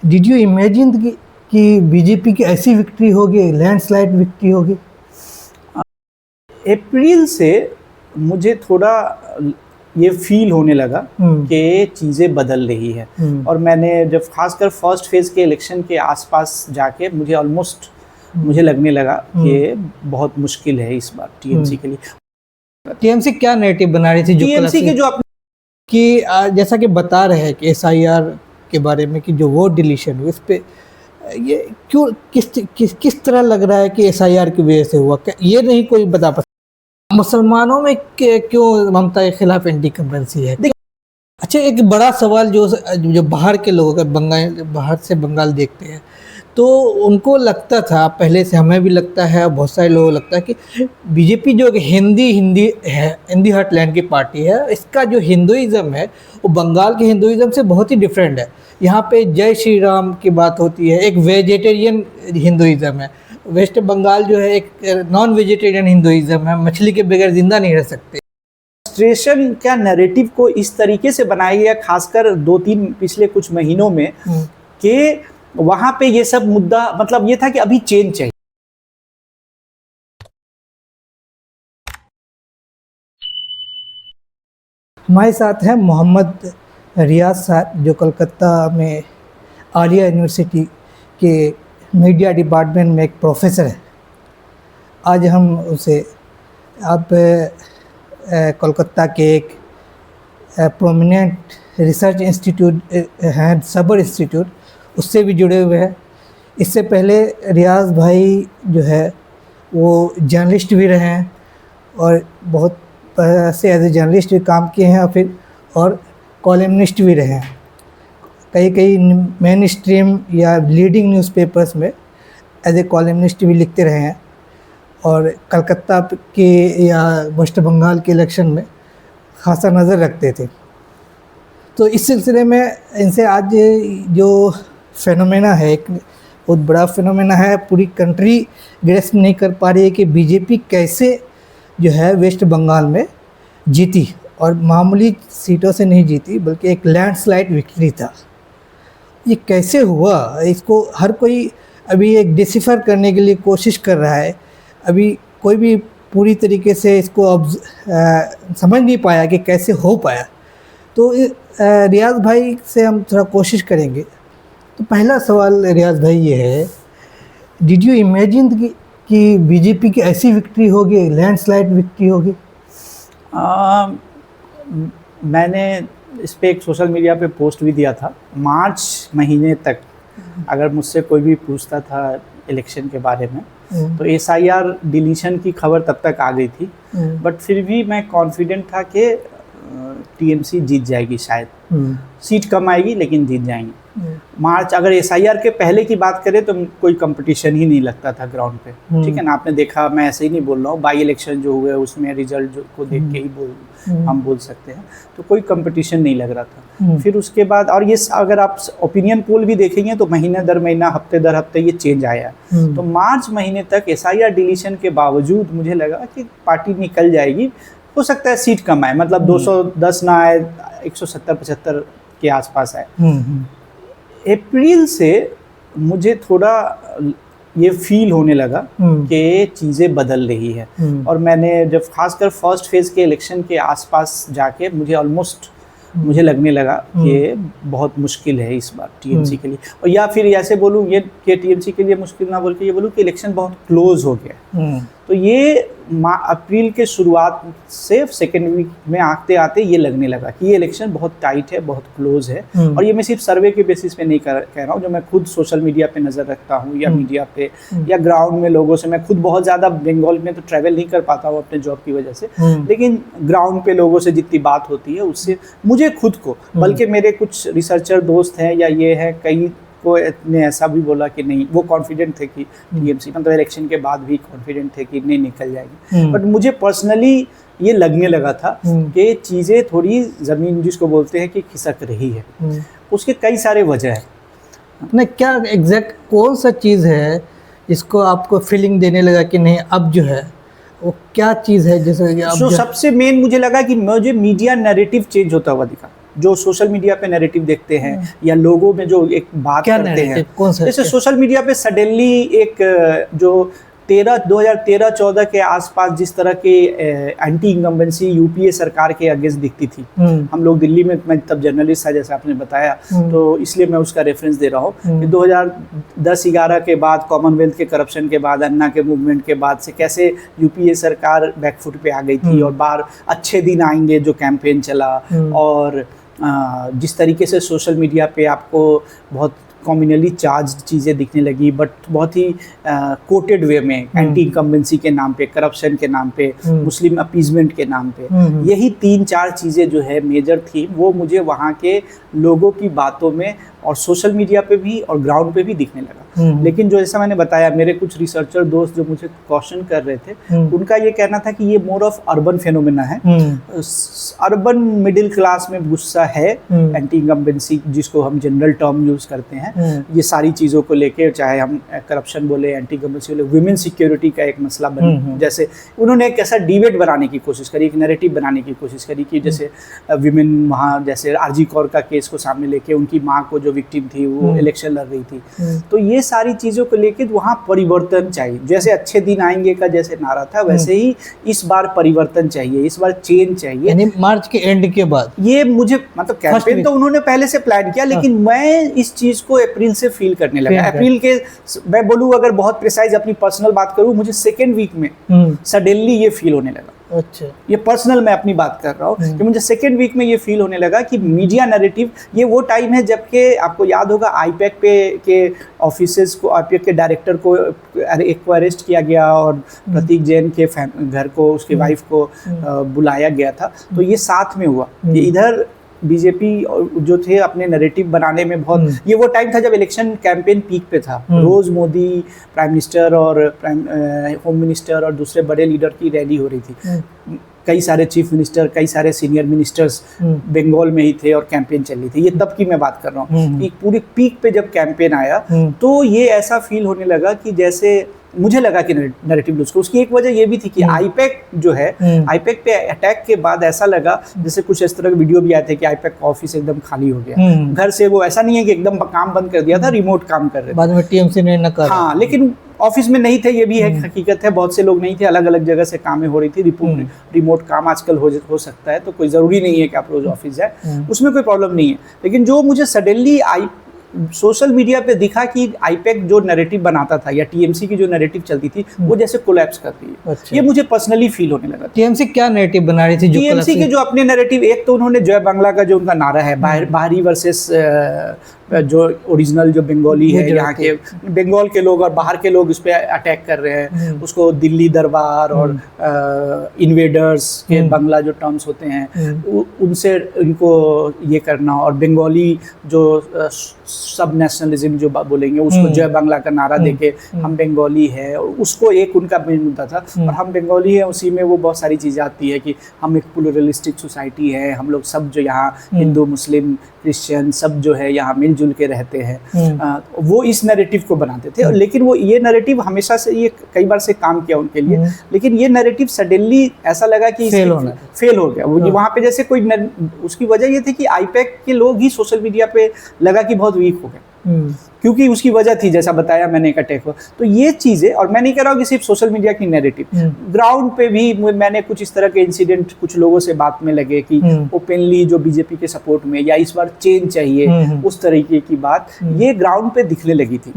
Did you imagine कि BJP की ऐसी विक्ट्री होगी, लैंडस्लाइड विक्ट्री होगी? अप्रैल से मुझे थोड़ा ये फील होने लगा कि चीज़ें बदल रही है। और मैंने जब खासकर फर्स्ट फेज़ के इलेक्शन के आसपास जाके मुझे लगने लगा कि बहुत मुश्किल है इस बार टीएमसी के लिए। टीएमसी क्या नैरेटिव बना रही थी? टीएमसी के जो कि जैसा कि बता रहे हैं कि एसआईआर के बारे में कि जो वोट डिलीशन हुआ, इस पे ये क्यों किस तरह लग रहा है कि एसआईआर की वजह से हुआ? ये नहीं कोई बता पाता। मुसलमानों में क्यों ममता के खिलाफ एंटी कंपरेंसी है? अच्छा, एक बड़ा सवाल जो बाहर के लोग बाहर से बंगाल देखते हैं, तो उनको लगता था, पहले से हमें भी लगता है, बहुत सारे लोगों को लगता है कि बीजेपी जो हिंदी हार्टलैंड की पार्टी है, इसका जो हिंदुइज़्म है वो बंगाल के हिंदुइज़्म से बहुत ही डिफरेंट है। यहाँ पे जय श्री राम की बात होती है, एक वेजिटेरियन हिंदुइज़्म है। वेस्ट बंगाल जो है एक नॉन वेजिटेरियन हिंदुइज़्म है, मछली के बगैर ज़िंदा नहीं रह सकते। फ्रस्ट्रेशन क्या नैरेटिव को इस तरीके से बनाया गया, खासकर 2-3 पिछले कुछ महीनों में, कि वहां पे ये सब मुद्दा मतलब ये था कि अभी चेंज चाहिए। हमारे साथ हैं मोहम्मद रियाज साहब, जो कलकत्ता में आर्या यूनिवर्सिटी के मीडिया डिपार्टमेंट में एक प्रोफेसर है। आज हम उसे, आप कोलकाता के एक प्रोमिनेंट रिसर्च इंस्टीट्यूट हैं, सबर इंस्टीट्यूट, उससे भी जुड़े हुए हैं। इससे पहले रियाज भाई जो है वो जर्नलिस्ट भी रहे हैं और बहुत से एज ए जर्नलिस्ट भी काम किए हैं, और कॉलमनिस्ट भी रहे हैं। कई मेन स्ट्रीम या लीडिंग न्यूज़पेपर्स में एज ए कॉलमनिस्ट भी लिखते रहे हैं, और कलकत्ता के या वेस्ट बंगाल के इलेक्शन में खासा नज़र रखते थे। तो इस सिलसिले में इनसे आज जो फेनोमेना है, एक बहुत बड़ा फेनोमेना है, पूरी कंट्री ग्रेस्प नहीं कर पा रही है कि बीजेपी कैसे जो है वेस्ट बंगाल में जीती, और मामूली सीटों से नहीं जीती बल्कि एक लैंडस्लाइड विक्ट्री था। ये कैसे हुआ, इसको हर कोई अभी एक डिसिफर करने के लिए कोशिश कर रहा है। अभी कोई भी पूरी तरीके से इसको समझ नहीं पाया कि कैसे हो पाया। तो रियाज भाई से हम थोड़ा कोशिश करेंगे। तो पहला सवाल रियाज भाई ये है, डिड यू इमेजिन कि बीजेपी की ऐसी विक्ट्री होगी, लैंडस्लाइड विक्ट्री होगी? मैंने इस पे एक सोशल मीडिया पे पोस्ट भी दिया था। मार्च महीने तक अगर मुझसे कोई भी पूछता था इलेक्शन के बारे में, तो एसआईआर डिलीशन की खबर तब तक आ गई थी, बट फिर भी मैं कॉन्फिडेंट था कि टीएमसी जीत जाएगी, शायद सीट कम आएगी लेकिन जीत जाएंगे। मार्च, अगर एसआईआर के पहले की बात करें तो कोई कंपटीशन ही नहीं लगता था ग्राउंड पे, ठीक है ना। आपने देखा, मैं ऐसे ही नहीं बोल रहा हूँ, बाई इलेक्शन जो हुए उसमें रिजल्ट को देख के ही हम बोल सकते हैं, तो कोई कंपटीशन नहीं लग रहा था। फिर उसके बाद, और ये अगर आप ओपिनियन पोल भी देखेंगे तो महीना दर महीना, हफ्ते दर हफ्ते ये चेंज आया। तो मार्च महीने तक एसआईआर डिलीशन के बावजूद मुझे लगा कि पार्टी निकल जाएगी, हो सकता है सीट कम आए, मतलब 210 ना आए, 170-75 के आसपास आए। अप्रैल से मुझे थोड़ा ये फील होने लगा कि चीज़ें बदल रही है। और मैंने जब खासकर फर्स्ट फेज़ के इलेक्शन के आसपास जाके मुझे लगने लगा कि बहुत मुश्किल है इस बार टीएमसी के लिए। और या फिर ऐसे बोलूँ ये कि टीएमसी के लिए मुश्किल ना बोल के ये बोलूँ कि इलेक्शन बहुत क्लोज हो गया। तो ये अप्रैल के शुरुआत से सेकेंड वीक में आते आते ये लगने लगा कि ये इलेक्शन बहुत टाइट है, बहुत क्लोज है। और ये मैं सिर्फ सर्वे के बेसिस पे नहीं कह रहा हूँ, जो मैं खुद सोशल मीडिया पे नज़र रखता हूँ या मीडिया पे या ग्राउंड में लोगों से। मैं खुद बहुत ज़्यादा बंगाल में तो ट्रैवल नहीं कर पाता हूँ अपने जॉब की वजह से, लेकिन ग्राउंड पे लोगों से जितनी बात होती है उससे मुझे खुद को, बल्कि मेरे कुछ रिसर्चर दोस्त हैं या ये है, कई को ने ऐसा भी बोला कि नहीं, वो कॉन्फिडेंट थे कि टीएमसी, मतलब इलेक्शन के बाद भी कॉन्फिडेंट थे कि नहीं निकल जाएगी। बट मुझे पर्सनली ये लगने लगा था कि चीज़ें थोड़ी ज़मीन जिसको बोलते हैं कि खिसक रही है। उसके कई सारे वजह हैं। नहीं, क्या एग्जैक्ट कौन सा चीज़ है जिसको आपको फीलिंग देने लगा कि नहीं अब जो है वो क्या चीज़ है? जैसे सबसे मेन मुझे लगा कि मुझे मीडिया नैरेटिव चेंज होता हुआ दिखा। जो सोशल मीडिया पे नैरेटिव देखते हैं या लोगों में जो एक बात क्या करते हैं, कौन सा? जैसे सोशल मीडिया पे सडनली एक जो 2013-14 के आसपास जिस तरह के एंटी इंकम्बेंसी यूपीए सरकार के अगेंस्ट दिखती थी, हम लोग दिल्ली में, मैं तब जर्नलिस्ट था जैसे आपने बताया, तो इसलिए मैं उसका रेफरेंस दे रहा हूँ कि 2010-11 के बाद, कॉमनवेल्थ के करप्शन के बाद, अन्ना के मूवमेंट के बाद से कैसे यूपीए सरकार बैकफुट पे आ गई थी और बाहर अच्छे दिन आएंगे जो कैंपेन चला, और जिस तरीके से सोशल मीडिया पे आपको बहुत कॉम्युनली चार्ज चीज़ें दिखने लगी, बट बहुत ही कोटेड वे में, एंटी इंकम्बेंसी के नाम पे, करप्शन के नाम पे, मुस्लिम अपीजमेंट के नाम पे, यही 3-4 चीज़ें जो है मेजर थी, वो मुझे वहाँ के लोगों की बातों में और सोशल मीडिया पे भी और ग्राउंड पे भी दिखने लगा। लेकिन जो जैसा मैंने बताया, मेरे कुछ रिसर्चर दोस्त जो मुझे क्वेश्चन कर रहे थे, उनका ये कहना था कि ये मोर ऑफ अर्बन फेनोमेना है, अर्बन मिडिल क्लास में गुस्सा है, एंटी इंकम्बेंसी जिसको हम जनरल टर्म यूज करते हैं, ये सारी चीज़ों को लेके, चाहे हम करप्शन बोले, एंटी इंकम्बेंसी बोले, वुमेन सिक्योरिटी का एक मसला बन, जैसे उन्होंने एक ऐसा डिबेट बनाने की कोशिश करी, एक नैरेटिव बनाने की कोशिश करी कि जैसे विमेन वहाँ, जैसे आरजी कौर का केस को सामने लेके उनकी माँ को जो विक्टिम थी वो इलेक्शन लड़ रही थी, तो ये सारी चीज़ों को लेके वहाँ परिवर्तन चाहिए। जैसे अच्छे दिन आएंगे का जैसे नारा था, वैसे ही इस बार परिवर्तन चाहिए, इस बार चेंज चाहिए, यानी मार्च के एंड के बाद। ये मुझे मतलब कैंपेन तो उन्होंने पहले से प्लान किया, लेकिन मैं इस चीज़ को अप्रैल से फील करने लगा। अप्रैल के, मैं बोलूँ अगर बहुत प्रिसाइज अपनी पर्सनल बात करूँ, मुझे सेकेंड वीक में सडनली ये फील होने लगा। अच्छा, ये पर्सनल मैं अपनी बात कर रहा हूँ कि मुझे सेकेंड वीक में ये फील होने लगा कि मीडिया नैरेटिव, ये वो टाइम है जबकि आपको याद होगा आईपैक पे के ऑफिसेज को, आईपैक के डायरेक्टर को एक को अरेस्ट किया गया और प्रतीक जैन के घर को, उसकी वाइफ को बुलाया गया था, तो ये साथ में हुआ कि इधर बीजेपी जो थे अपने नैरेटिव बनाने में बहुत, ये वो टाइम था जब इलेक्शन कैंपेन पीक पे था, रोज मोदी प्राइम मिनिस्टर और होम मिनिस्टर और दूसरे बड़े लीडर की रैली हो रही थी, कई सारे चीफ मिनिस्टर, कई सारे सीनियर मिनिस्टर्स बंगाल में ही थे और कैंपेन चल रही थी। ये तब की मैं बात कर रहा हूँ कि पूरी पीक पे जब कैंपेन आया तो ये ऐसा फील होने लगा कि जैसे मुझे लगा कि नैरेटिव लूज को, उसकी एक वजह ये भी थी कि आईपैक जो है, आईपैक पे अटैक के बाद ऐसा लगा जैसे कुछ इस तरह के वीडियो भी आए थे कि आईपैक का ऑफिस एकदम खाली हो गया, घर से वो ऐसा नहीं है कि एकदम काम बंद कर दिया था, रिमोट काम कर रहे थे, बाद में टीएमसी ने न कहा, हाँ, लेकिन ऑफिस में नहीं थे, ये भी एक हकीकत है, बहुत से लोग नहीं थे, अलग अलग जगह से कामें हो रही थी, रिमोट काम आजकल हो सकता है, तो कोई ज़रूरी नहीं है कि आप रोज ऑफिस जाए, उसमें कोई प्रॉब्लम नहीं है। लेकिन जो मुझे सडनली सोशल मीडिया पे दिखा कि आईपैक जो नैरेटिव बनाता था या टीएमसी की जो नैरेटिव चलती थी वो जैसे कोलैप्स कर रही है। अच्छा। ये मुझे पर्सनली फील होने लगा। टीएमसी क्या नैरेटिव बना रही थी? टीएमसी के जो अपने नैरेटिव, एक तो उन्होंने जय बांग्ला का जो उनका नारा है, बाहरी वर्सेस जो ओरिजिनल जो बंगाली है, यहाँ के बंगाल के लोग और बाहर के लोग उस पर अटैक कर रहे हैं, उसको दिल्ली दरबार और इन्वेडर्स के बांग्ला जो टर्म्स होते हैं उनसे इनको ये करना, और बंगाली जो सब नेशनलिज्म जो बोलेंगे उसको जय बांग्ला का नारा देके हम बंगाली है, और उसको एक उनका मेन मुद्दा था। और हम बंगाली है, उसी में वो बहुत सारी चीज़ें आती है कि हम एक प्लुरलिस्टिक सोसाइटी है, हम लोग सब जो यहाँ हिंदू मुस्लिम क्रिश्चियन सब जो है यहाँ मिलजुल के रहते हैं, वो इस नैरेटिव को बनाते थे। लेकिन वो ये नैरेटिव हमेशा से, ये कई बार से काम किया उनके लिए, लेकिन ये नैरेटिव सडनली ऐसा लगा कि फेल हो गया। वो वहाँ पे जैसे कोई, उसकी वजह ये थी कि आईपैक के लोग ही सोशल मीडिया पे लगा कि बहुत वीक हो गए, क्योंकि उसकी वजह थी जैसा बताया मैंने एक अटैक हुआ। तो ये चीज़ें, और मैं नहीं कह रहा हूँ कि सिर्फ सोशल मीडिया की नैरेटिव, ग्राउंड पे भी मैंने कुछ इस तरह के इंसिडेंट कुछ लोगों से बात में लगे कि ओपनली जो बीजेपी के सपोर्ट में या इस बार चेंज चाहिए, उस तरीके की बात ये ग्राउंड पे दिखने लगी थी।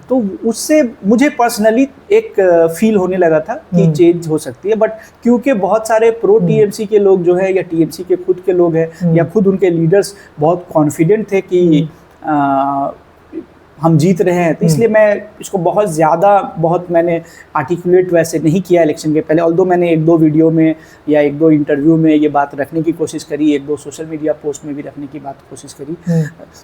तो उससे मुझे पर्सनली एक फील होने लगा था कि चेंज हो सकती है, बट क्योंकि बहुत सारे प्रो टीएमसी के लोग जो है या टीएमसी के खुद के लोग हैं या खुद उनके लीडर्स बहुत कॉन्फिडेंट थे कि हम जीत रहे हैं, तो इसलिए मैं इसको बहुत मैंने आर्टिकुलेट वैसे नहीं किया इलेक्शन के पहले, ऑल्दो मैंने 1-2 वीडियो में या 1-2 इंटरव्यू में ये बात रखने की कोशिश करी, 1-2 सोशल मीडिया पोस्ट में भी रखने की कोशिश करी।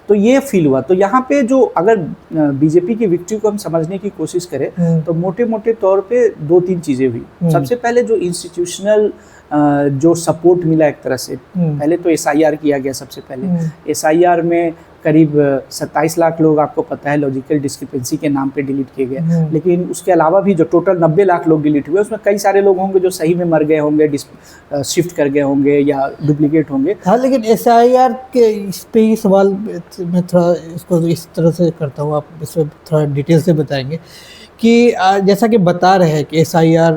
तो ये फील हुआ। तो यहाँ पे जो अगर बीजेपी की विक्ट्री को हम समझने की कोशिश करें तो मोटे मोटे तौर पे 2-3 चीज़ें हुई। सबसे पहले जो इंस्टीट्यूशनल जो सपोर्ट मिला एक तरह से। पहले तो SIR किया गया सबसे पहले। SIR में करीब 27 लाख लोग, आपको पता है, लॉजिकल डिस्क्रिपेंसी के नाम पे डिलीट किए गए। लेकिन उसके अलावा भी जो टोटल 90 लाख लोग डिलीट हुए, उसमें कई सारे लोग होंगे जो सही में मर गए होंगे, शिफ्ट कर गए होंगे या डुप्लीकेट होंगे। हाँ, लेकिन SIR के इस पे ही सवाल मैं थोड़ा इसको इस तरह से करता हूँ, आप इसमें थोड़ा डिटेल से बताएंगे कि जैसा कि बता रहे हैं कि SIR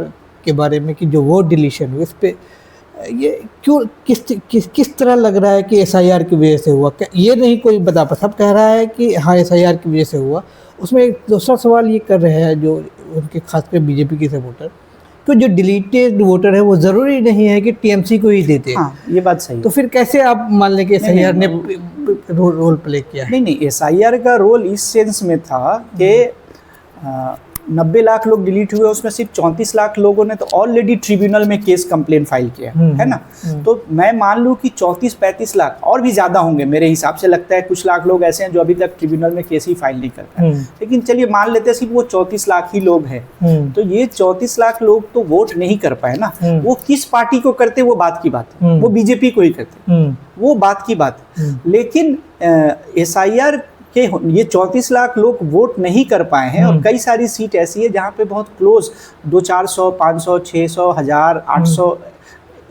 के बारे में कि जो वोट डिलीशन हुई, इस पे ये क्यों किस तरह लग रहा है कि SIR की वजह से हुआ? ये नहीं कोई बता पा, सब कह रहा है कि हाँ SIR की वजह से हुआ। उसमें एक दूसरा सवाल ये कर रहे हैं जो उनके खासकर बीजेपी के सपोर्टर, तो जो डिलीटेड वोटर है वो ज़रूरी नहीं है कि TMC को ही देते हैं। हाँ, ये बात सही है। तो फिर कैसे आप मान लें कि SIR ने रोल प्ले किया है? नहीं, SIR का रोल इस सेंस में था कि 90 लाख लोग डिलीट हुए, उसमें सिर्फ 34 लाख लोगों ने तो ऑलरेडी ट्रिब्यूनल में केस कंप्लेन फाइल किया है ना। तो मैं मान लूँ कि 34-35 लाख और भी ज़्यादा होंगे, मेरे हिसाब से लगता है कुछ लाख लोग ऐसे हैं जो अभी तक ट्रिब्यूनल में केस ही फाइल नहीं करते हैं। लेकिन चलिए मान लेते हैं सिर्फ वो 34 लाख ही लोग हैं, तो ये 34 लाख लोग तो वोट नहीं कर पाए ना। वो किस पार्टी को करते वो बात की बात है, वो बीजेपी को ही करते, वो बात की बात है। लेकिन SIR कि ये 34 लाख लोग वोट नहीं कर पाए हैं, और कई सारी सीट ऐसी है जहाँ पे बहुत क्लोज 200-400, 500, 600, 1000, 800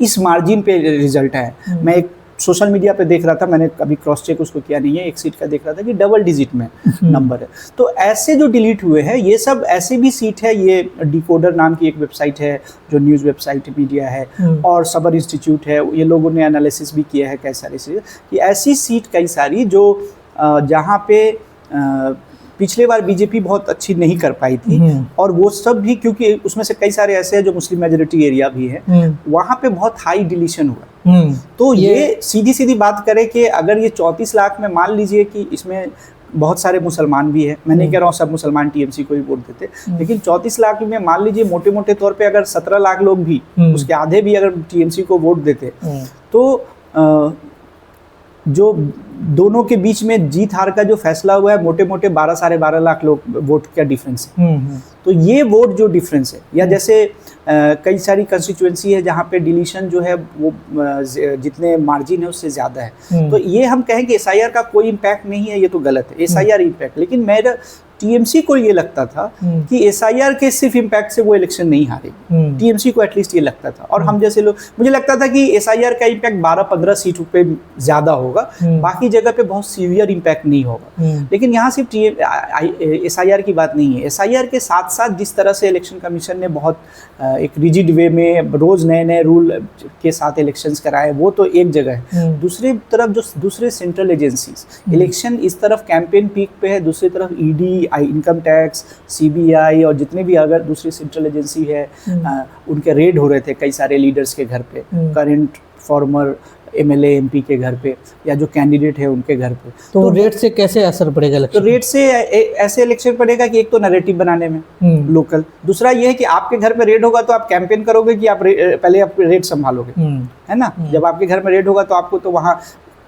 इस मार्जिन पे रिजल्ट है। मैं एक सोशल मीडिया पे देख रहा था, मैंने कभी क्रॉस चेक उसको किया नहीं है, एक सीट का देख रहा था कि डबल डिजिट में नंबर है। तो ऐसे जो डिलीट हुए हैं ये सब ऐसे भी सीट है, ये डिकोडर नाम की एक वेबसाइट है जो न्यूज़ वेबसाइट मीडिया है, और सबर इंस्टीट्यूट है, ये लोगों ने एनालिसिस भी किया है कई सारी सीट, कि ऐसी सीट कई सारी जो जहाँ पे पिछले बार बीजेपी बहुत अच्छी नहीं कर पाई थी, और वो सब भी क्योंकि उसमें से कई सारे ऐसे हैं जो मुस्लिम मेजोरिटी एरिया भी है, वहाँ पे बहुत हाई डिलीशन हुआ। तो ये सीधी सीधी बात करें कि अगर ये 34 लाख में मान लीजिए कि इसमें बहुत सारे मुसलमान भी हैं, मैं नहीं कह रहा हूँ सब मुसलमान TMC को ही वोट देते, लेकिन 34 लाख में मान लीजिए मोटे मोटे तौर पे अगर 17 लाख लोग भी, उसके आधे भी अगर TMC को वोट देते, तो जो दोनों के बीच में जीत हार का जो फैसला हुआ है मोटे मोटे 12-12.5 लाख लोग वोट का डिफरेंस है। तो ये वोट जो डिफरेंस है, या जैसे कई सारी कंस्टिट्यूएंसी है जहाँ पे डिलीशन जो है वो जितने मार्जिन है उससे ज़्यादा है, तो ये हम कहें कि SIR का कोई इम्पैक्ट नहीं है, ये तो गलत है। SIR इम्पैक्ट, लेकिन मेरा TMC को ये लगता था कि SIR के सिर्फ इम्पैक्ट से वो इलेक्शन नहीं हारेगी, TMC को एटलीस्ट ये लगता था। और हम जैसे लोग, मुझे लगता था कि SIR का इम्पैक्ट 12-15 सीटों पे ज़्यादा होगा, बाकी जगह पे बहुत सीवियर इम्पैक्ट नहीं होगा। लेकिन यहाँ सिर्फ SIR की बात नहीं है, SIR के साथ साथ जिस तरह से इलेक्शन कमीशन ने बहुत एक रिजिड वे में रोज़ नए नए रूल के साथ इलेक्शंस कराए, वो तो एक जगह है। दूसरी तरफ जो दूसरे सेंट्रल एजेंसीज, इलेक्शन इस तरफ कैंपेन पीक पे है, दूसरी तरफ ED, इनकम टैक्स, CBI और जितने भी अगर दूसरी सेंट्रल एजेंसी है, उनके रेड हो रहे थे कई सारे लीडर्स के घर पे, करंट फॉर्मर MLA MP के घर पे, या जो कैंडिडेट है उनके घर पे। तो रेट से कैसे असर पड़ेगा इलेक्शन? तो रेट से ऐसे इलेक्शन पड़ेगा कि एक तो नैरेटिव बनाने में लोकल, दूसरा ये है कि आपके घर पे रेड होगा तो आप कैंपेन करोगे कि आप पहले आप रेट संभालोगे, है ना। जब आपके घर में रेड होगा तो आपको तो वहाँ,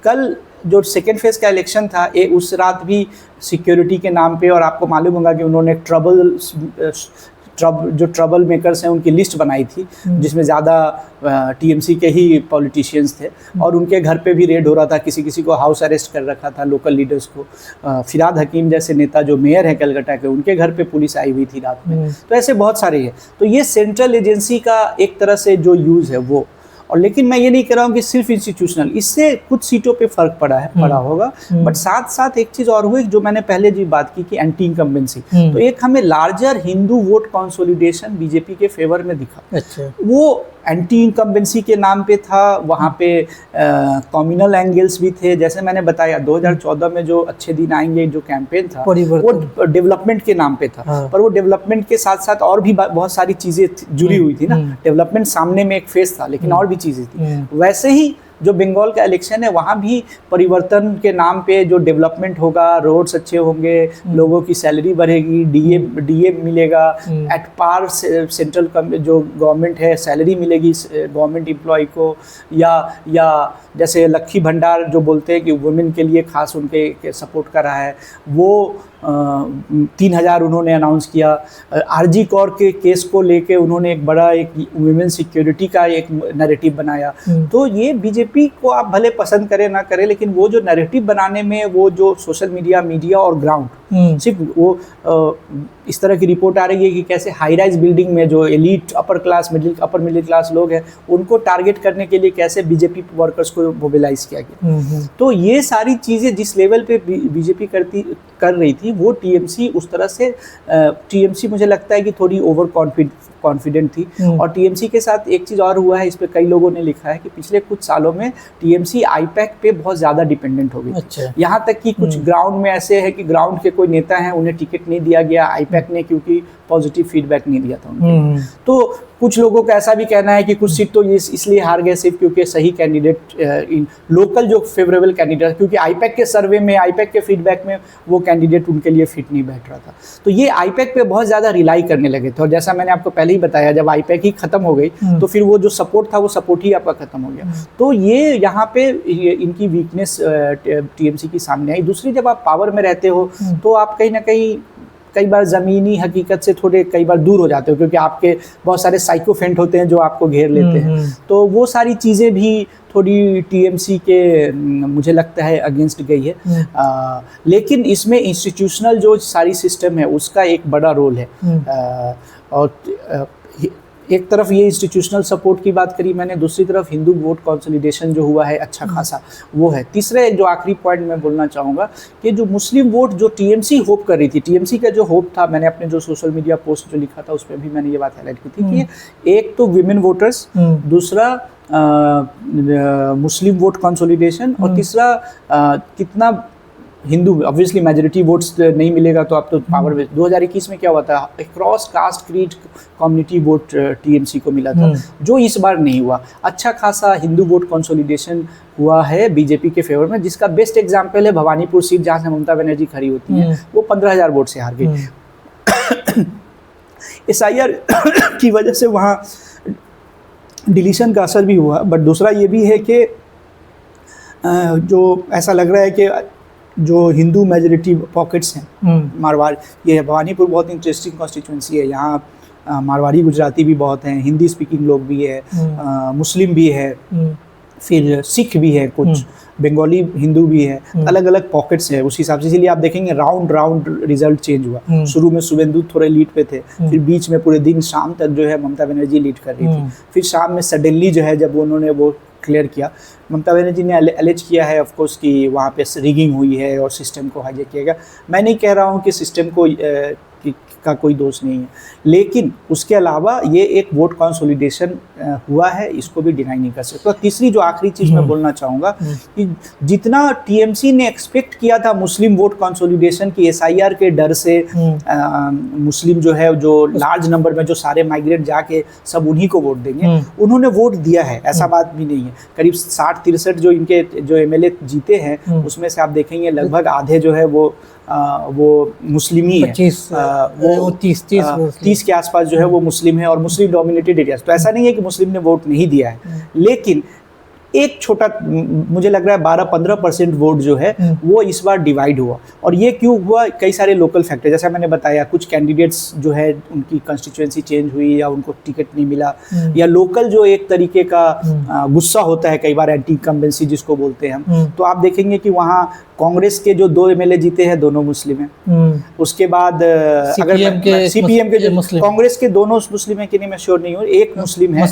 कल जो सेकेंड फेज का इलेक्शन था, उस रात भी सिक्योरिटी के नाम पे, और आपको मालूम होगा कि उन्होंने जो ट्रबल मेकर्स हैं उनकी लिस्ट बनाई थी, जिसमें ज़्यादा TMC के ही पॉलिटिशियंस थे, और उनके घर पे भी रेड हो रहा था, किसी किसी को हाउस अरेस्ट कर रखा था, लोकल लीडर्स को। फिराद हकीम जैसे नेता जो मेयर हैं कलकत्ता के, उनके घर पे पुलिस आई हुई थी रात में। तो ऐसे बहुत सारे हैं। तो ये सेंट्रल एजेंसी का एक तरह से जो यूज़ है वो, और लेकिन मैं ये नहीं कह रहा हूँ कि सिर्फ इंस्टीट्यूशनल, इससे कुछ सीटों पे फर्क पड़ा होगा। बट साथ साथ एक चीज़ और हुई जो मैंने पहले जी बात की कि एंटी इनकम्बेंसी, तो एक हमें larger Hindu vote consolidation BJP के फेवर में दिखा। अच्छा। वो एंटी इनकम्बेंसी के नाम पे था, वहाँ पे कम्युनल एंगल्स भी थे। जैसे मैंने बताया 2014 में जो अच्छे दिन आएंगे जो कैंपेन था वो डेवलपमेंट के नाम पे था, पर वो डेवलपमेंट के साथ साथ और भी बहुत सारी चीज़ें जुड़ी हुई थी ना। डेवलपमेंट सामने में एक फेस था, लेकिन और भी चीज़ें थी। वैसे ही जो बंगाल का इलेक्शन है वहाँ भी परिवर्तन के नाम पे जो डेवलपमेंट होगा, रोड्स अच्छे होंगे, लोगों की सैलरी बढ़ेगी, डीए मिलेगा, एट पार सेंट्रल जो गवर्नमेंट है सैलरी मिलेगी गवर्नमेंट एम्प्लॉय को, या जैसे लक्खी भंडार जो बोलते हैं कि वुमेन के लिए खास उनके सपोर्ट कर रहा है, वो 3,000 उन्होंने अनाउंस किया। आरजी कौर के केस को लेके उन्होंने एक बड़ा एक वुमेन सिक्योरिटी का एक नैरेटिव बनाया। तो ये बीजेपी को आप भले पसंद करें ना करें, लेकिन वो जो नैरेटिव बनाने में वो जो सोशल मीडिया और ग्राउंड सिर्फ वो इस तरह की रिपोर्ट आ रही है कि कैसे हाई राइज बिल्डिंग में जो एलीट अपर मिडिल क्लास लोग हैं उनको टारगेट करने के लिए कैसे बीजेपी वर्कर्स को मोबिलाइज किया गया। तो ये सारी चीज़ें जिस लेवल पे बीजेपी कर रही थी वो टीएमसी उस तरह से टीएमसी मुझे लगता है कि थोड़ी ओवर कॉन्फिडेंट थी। और टीएमसी के साथ एक चीज़ और हुआ है, इस पे कई लोगों ने लिखा है कि पिछले कुछ सालों में टीएमसी आईपैक पे बहुत ज़्यादा डिपेंडेंट हो गई। अच्छा। यहाँ तक कि कुछ ग्राउंड में ऐसे है कि ग्राउंड के कोई नेता हैं उन्हें टिकट नहीं दिया गया आईपैक ने, क्योंकि पॉजिटिव फीडबैक नहीं दिया था उन्हें। तो कुछ लोगों का ऐसा भी कहना है कि कुछ सीट तो ये इसलिए हार गए सिर्फ क्योंकि सही कैंडिडेट इन लोकल जो फेवरेबल कैंडिडेट, क्योंकि आईपैक के सर्वे में आईपैक के फीडबैक में वो कैंडिडेट उनके लिए फिट नहीं बैठ रहा था। तो ये आईपैक पे बहुत ज़्यादा रिलाई करने लगे थे। और जैसा मैंने आपको पहले ही बताया, जब आईपैक ही खत्म हो गई तो फिर वो जो सपोर्ट था वो सपोर्ट ही आपका खत्म हो गया। तो ये यहाँ पे इनकी वीकनेस टीएमसी की सामने आई। दूसरी, जब आप पावर में रहते हो तो आप कहीं ना कहीं कई बार ज़मीनी हकीकत से थोड़े कई बार दूर हो जाते हो, क्योंकि आपके बहुत सारे साइकोफेंट होते हैं जो आपको घेर लेते हैं। तो वो सारी चीज़ें भी थोड़ी टीएमसी के मुझे लगता है अगेंस्ट गई है। लेकिन इसमें इंस्टीट्यूशनल जो सारी सिस्टम है उसका एक बड़ा रोल है। और एक तरफ ये इंस्टीट्यूशनल सपोर्ट की बात करी मैंने, दूसरी तरफ हिंदू वोट कंसोलिडेशन जो हुआ है अच्छा खासा वो है। तीसरे जो आखिरी पॉइंट मैं बोलना चाहूँगा कि जो मुस्लिम वोट जो टीएमसी होप कर रही थी, टीएमसी का जो होप था, मैंने अपने जो सोशल मीडिया पोस्ट जो लिखा था उस पर भी मैंने ये बात हाईलाइट की थी कि एक तो विमेन वोटर्स, दूसरा मुस्लिम वोट कंसोलिडेशन, और तीसरा कितना हिंदू, ऑब्वियसली मेजोरिटी वोट्स नहीं मिलेगा तो आप तो पावर में। 2021 में क्या हुआ था, cross caste creed community vote TMC को मिला था, जो इस बार नहीं हुआ। अच्छा खासा हिंदू वोट कंसोलिडेशन हुआ है बीजेपी के फेवर में, जिसका बेस्ट एग्जांपल है भवानीपुर सीट जहाँ से ममता बनर्जी खड़ी होती हैं, वो 15,000 वोट से हार गई। SIR की वजह से वहाँ डिलीशन का असर भी हुआ। बट दूसरा ये भी है कि जो ऐसा लग रहा है कि जो हिंदू मेजॉरिटी पॉकेट्स हैं मारवाड़, ये भवानीपुर बहुत इंटरेस्टिंग कॉन्स्टिट्यूंसी है। यहाँ मारवाड़ी गुजराती भी बहुत हैं, हिंदी स्पीकिंग लोग भी है, मुस्लिम भी है, फिर सिख भी है, कुछ बंगाली हिंदू भी है, अलग अलग पॉकेट्स है उस हिसाब से। इसीलिए आप देखेंगे राउंड रिजल्ट चेंज हुआ। शुरू में शुभेंदु थोड़े लीड पे थे, फिर बीच में पूरे दिन शाम तक जो है ममता बनर्जी लीड कर रही थी, फिर शाम में सडनली जो है जब उन्होंने वो क्लियर किया, ममता बनर्जी ने एलेज किया है ऑफ कोर्स कि वहाँ पे रिगिंग हुई है और सिस्टम को हाईजैक किया गया। मैं नहीं कह रहा हूँ कि सिस्टम को का कोई दोष नहीं है, लेकिन उसके अलावा ये एक वोट कंसोलिडेशन हुआ है, इसको भी डिनाई नहीं कर सकते। तो तीसरी जो आखिरी चीज़ मैं बोलना चाहूँगा कि जितना टीएमसी ने एक्सपेक्ट किया था मुस्लिम वोट कंसोलिडेशन की SIR के डर से, मुस्लिम जो है जो लार्ज नंबर में जो सारे माइग्रेट जाके सब उन्हीं को वोट देंगे, उन्होंने वोट दिया है, ऐसा बात भी नहीं है। करीब 60-63 जो इनके जो MLA जीते हैं उसमें से आप देखेंगे लगभग आधे जो है वो मुस्लिम ही है, 30 के आसपास जो है वो मुस्लिम है और मुस्लिम डोमिनेटेड एरियाज। तो ऐसा नहीं है कि मुस्लिम ने वोट नहीं दिया है, लेकिन एक छोटा मुझे लग रहा है 12-15% वोट जो है वो इस बार डिवाइड हुआ। और ये क्यों हुआ, कई सारे लोकल फैक्टर, जैसा मैंने बताया, कुछ कैंडिडेट्स जो है उनकी कंस्टिट्यूएंसी चेंज हुई या उनको टिकट नहीं मिला, या लोकल जो एक तरीके का गुस्सा होता है कई बार, एंटी इनकम्बेंसी जिसको बोलते हैं हम। तो आप देखेंगे कि वहाँ कांग्रेस के जो 2 MLA जीते हैं दोनों मुस्लिम हैं। उसके बाद अगर CPM के जो कांग्रेस के दोनों मुस्लिम है कि नहीं मैं श्योर नहीं हूँ, एक मुस्लिम है,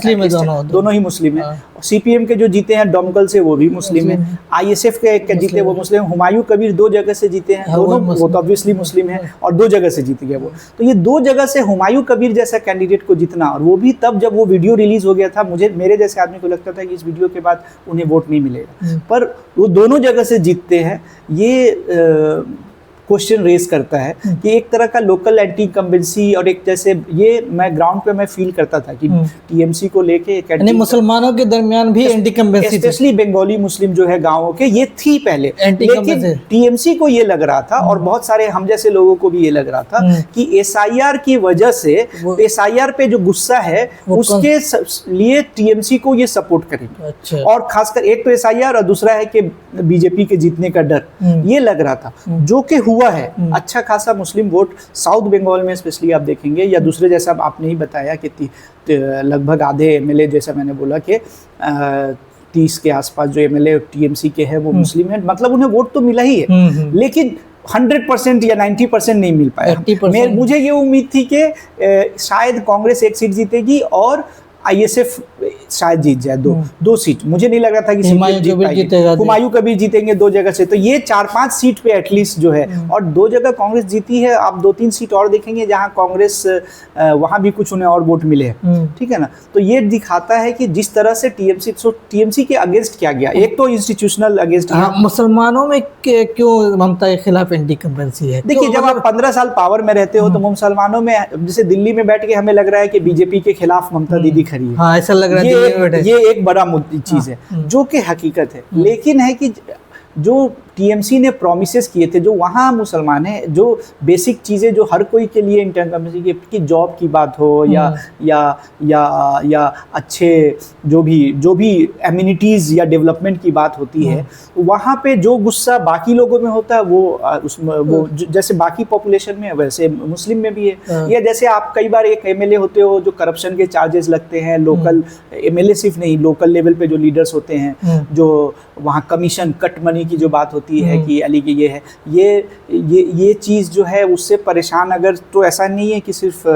दोनों ही मुस्लिम है। CPM के जो जीते हैं डोमकल से वो भी मुस्लिम है, ISF के जीते वो मुस्लिम, हुमायूं कबीर 2 जगह से जीते हैं, दोनों वो तो ऑब्वियसली मुस्लिम है और 2 जगह से जीत गया वो। तो ये 2 जगह से हुमायूं कबीर जैसा कैंडिडेट को जीतना, और वो भी तब जब वो वीडियो रिलीज हो गया था, मेरे जैसे आदमी को लगता था कि इस वीडियो के बाद उन्हें वोट नहीं मिलेगा, पर वो दोनों जगह से जीतते हैं। ये क्वेश्चन रेज करता है कि एक तरह का लोकल एंटी इंकम्बेंसी, और एक जैसे ये मैं ग्राउंड पे मैं फील करता था कि टीएमसी को लेके एक मुसलमानों के दरमियान भी एंटी इंकम्बेंसी, स्पेशली बंगाली मुस्लिम जो है गाँवों के, ये थी पहले, लेकिन टीएमसी को ये लग रहा था और बहुत सारे हम जैसे लोगों को भी ये लग रहा था कि एसआईआर की वजह से, एसआईआर पे जो गुस्सा है उसके लिए टीएमसी को ये सपोर्ट करेंगे। अच्छा। और खासकर एक तो एसआईआर और दूसरा है कि बीजेपी के जीतने का डर, ये लग रहा था, जो कि हुआ है। अच्छा खासा मुस्लिम वोट साउथ बंगाल में स्पेशली आप देखेंगे, या दूसरे जैसा आपने ही बताया कि लगभग आधे एमएलए, जैसा मैंने बोला कि 30 के आसपास जो एमएलए टीएमसी के हैं वो मुस्लिम हैं, मतलब उन्हें वोट तो मिला ही है, लेकिन 100% या 90% नहीं मिल पाया। मुझे ये उम्मीद थी कि शायद कांग्रेस एक सीट जीतेगी और आईएसएफ शायद जीत जाए दो सीट। मुझे नहीं लग रहा था कि हुमायूं कभी जीतेंगे 2 जगह से, तो ये 4-5 सीट पे एटलीस्ट जो है, और 2 जगह कांग्रेस जीती है। आप 2-3 सीट और देखेंगे जहां कांग्रेस वहां भी कुछ उन्हें और वोट मिले हैं, ठीक है ना। तो ये दिखाता है कि जिस तरह से टीएमसी के अगेंस्ट किया गया, एक तो इंस्टीट्यूशनल अगेंस्ट, मुसलमानों में क्यों ममता के खिलाफ एंटी इंकम्बेंसी है? देखिए, जब आप 15 साल पावर में रहते हो तो मुसलमानों में, जैसे दिल्ली में बैठ के हमें लग रहा है कि बीजेपी के खिलाफ ममता दीदी खड़ी है, हाँ, ऐसा लग रहा है। ये एक बड़ा चीज है, जो कि हकीकत है। लेकिन है कि जो टीएमसी ने प्रॉमिसेस किए थे, जो वहाँ मुसलमान हैं, जो बेसिक चीज़ें जो हर कोई के लिए इंटरकम्युनिटी की जॉब की बात हो या अच्छे जो भी एमिनिटीज़ या डेवलपमेंट की बात होती है, वहाँ पे जो गुस्सा बाकी लोगों में होता है वो जैसे बाकी पॉपुलेशन में है वैसे मुस्लिम में भी है। या जैसे आप कई बार एक एमएलए होते हो जो करप्शन के चार्जेस लगते हैं, लोकल एमएलए सिर्फ नहीं, लोकल लेवल पे जो लीडर्स होते हैं, जो वहाँ कमीशन कट मनी की जो बात होती है कि अली की ये है, ये चीज़ जो है उससे परेशान, अगर तो ऐसा नहीं है कि सिर्फ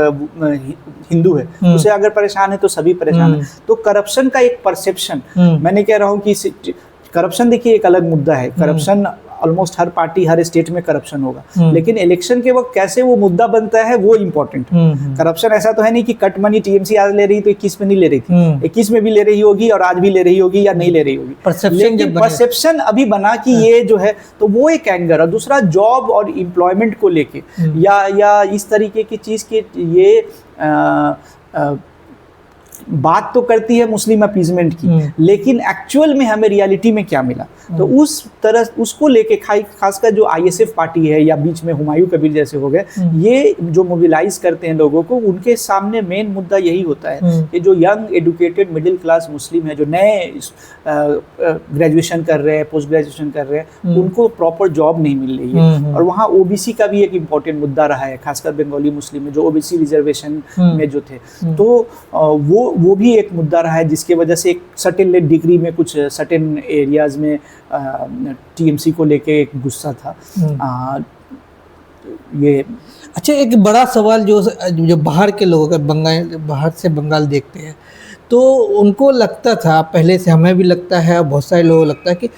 हिंदू है, उसे अगर परेशान है तो सभी परेशान है। तो करप्शन का एक परसेप्शन, मैंने कह रहा हूँ कि करप्शन देखिए एक अलग मुद्दा है, करप्शन ऑलमोस्ट हर पार्टी हर स्टेट में करप्शन होगा, लेकिन इलेक्शन के वक्त कैसे वो मुद्दा बनता है वो इम्पोर्टेंट है। करप्शन ऐसा तो है नहीं कि कट मनी टीएमसी आज ले रही तो 21 में नहीं ले रही थी, 21 में भी ले रही होगी और आज भी ले रही होगी या नहीं ले रही होगी, लेकिन परसेप्शन अभी बना कि ये जो है, तो वो एक एंगर। और दूसरा जॉब और एम्प्लॉयमेंट को लेके या इस तरीके की चीज़ की ये बात तो करती है मुस्लिम अपीजमेंट की, लेकिन एक्चुअल में हमें रियलिटी में क्या मिला, तो उस तरह उसको लेके खासकर जो आईएसएफ पार्टी है या बीच में हुमायूं कबीर जैसे हो गए, ये जो मोबिलाइज करते हैं लोगों को, उनके सामने मेन मुद्दा यही होता है कि जो यंग एडुकेटेड मिडिल क्लास मुस्लिम है, जो नए ग्रेजुएशन कर रहे हैं, पोस्ट ग्रेजुएशन कर रहे हैं, उनको प्रॉपर जॉब नहीं मिल रही है। और वहाँ ओबीसी का भी एक इम्पॉर्टेंट मुद्दा रहा है, खासकर बंगाली मुस्लिम में जो ओबीसी रिजर्वेशन में जो थे, तो वो भी एक मुद्दा रहा है, जिसके वजह से एक सर्टेन डिग्री में कुछ सर्टेन एरियाज में टीएमसी को लेके एक गुस्सा था। ये अच्छा, एक बड़ा सवाल जो बाहर के लोगों का, बाहर से बंगाल देखते हैं तो उनको लगता था, पहले से हमें भी लगता है और बहुत सारे लोगों को लगता है कि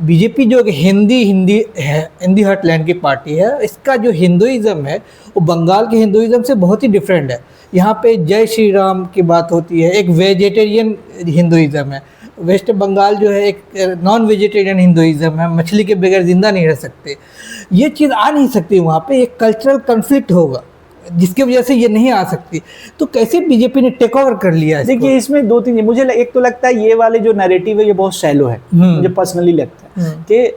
बीजेपी जो हिंदी हार्टलैंड की पार्टी है, इसका जो हिंदुइज़्म है वो बंगाल के हिंदुइज़्म से बहुत ही डिफरेंट है। यहाँ पे जय श्री राम की बात होती है, एक वेजिटेरियन हिंदुइज़्म है। वेस्ट बंगाल जो है एक नॉन वेजिटेरियन हिंदुइज़्म है, मछली के बगैर ज़िंदा नहीं रह सकते। ये चीज़ आ नहीं सकती, वहाँ पे एक कल्चरल कन्फ्लिक्ट होगा जिसकी वजह से ये नहीं आ सकती। तो कैसे बीजेपी ने टेक ओवर कर लिया? देखिए, इसमें 2-3 मुझे एक तो लगता है ये वाले जो नैरेटिव है ये बहुत शैलो है, मुझे पर्सनली लगता है कि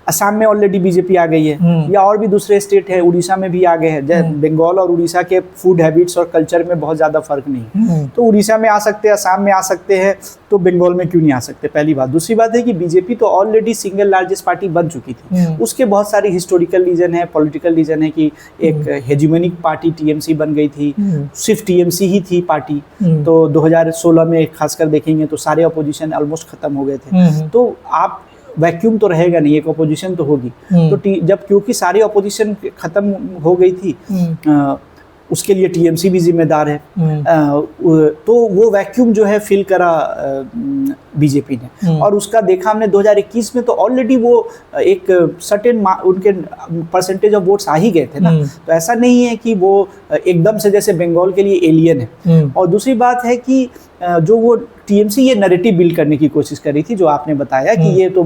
असम में ऑलरेडी बीजेपी आ गई है, या और भी दूसरे स्टेट है, उड़ीसा में भी आ गए हैं। बंगाल और उड़ीसा के फूड हैबिट्स और कल्चर में बहुत ज़्यादा फर्क नहीं, तो उड़ीसा में आ सकते हैं, असम में आ सकते हैं, तो बंगाल में क्यों नहीं आ सकते, पहली बात। दूसरी बात है कि बीजेपी तो ऑलरेडी सिंगल लार्जेस्ट पार्टी बन चुकी थी, उसके बहुत सारे हिस्टोरिकल रीजन है, पॉलिटिकल रीजन है कि एक हेजिमोनिक पार्टी टीएमसी बन गई थी, सिर्फ टीएमसी ही थी पार्टी। तो 2016 में खासकर देखेंगे तो सारे अपोजिशन ऑलमोस्ट खत्म हो गए थे, तो आप वैक्यूम तो रहेगा नहीं, एक अपोजिशन तो होगी। तो जब क्योंकि सारी अपोजिशन खत्म हो गई थी, उसके लिए टीएमसी भी जिम्मेदार है, तो वो वैक्यूम जो है फिल करा बीजेपी ने। और उसका देखा हमने 2021 में, तो ऑलरेडी वो एक सर्टेन उनके परसेंटेज ऑफ वोट्स आ ही गए थे ना, तो ऐसा नहीं है कि वो एकदम से जैसे बंगाल के लिए एलियन है। और दूसरी बात है कि जो वो टीएमसी ये नैरेटिव बिल्ड करने की कोशिश कर रही थी, जो आपने बताया कि ये तो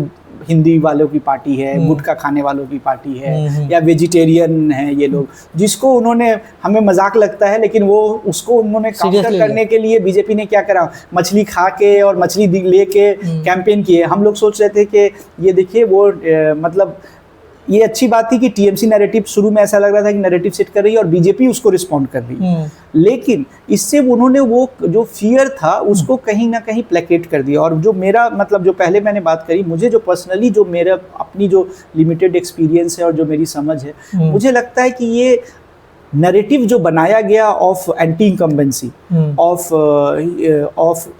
हिंदी वालों की पार्टी है, गुटखा खाने वालों की पार्टी है, या वेजिटेरियन है ये लोग, जिसको उन्होंने, हमें मजाक लगता है लेकिन वो उसको उन्होंने काउंटर करने के लिए बीजेपी ने क्या करा, मछली खा के और मछली लेके कैंपेन किए। हम लोग सोच रहे थे कि ये देखिए वो मतलब ये अच्छी बात थी कि टीएमसी नैरेटिव, शुरू में ऐसा लग रहा था कि नैरेटिव सेट कर रही है और बीजेपी उसको रिस्पॉन्ड कर रही है, लेकिन इससे उन्होंने वो जो फियर था उसको कहीं ना कहीं प्लेकेट कर दिया। और जो मेरा मतलब, जो पहले मैंने बात करी, मुझे जो पर्सनली, जो मेरा अपनी जो लिमिटेड एक्सपीरियंस है और जो मेरी समझ है, मुझे लगता है कि ये नैरेटिव जो बनाया गया ऑफ एंटी इनकम्बेंसी, ऑफ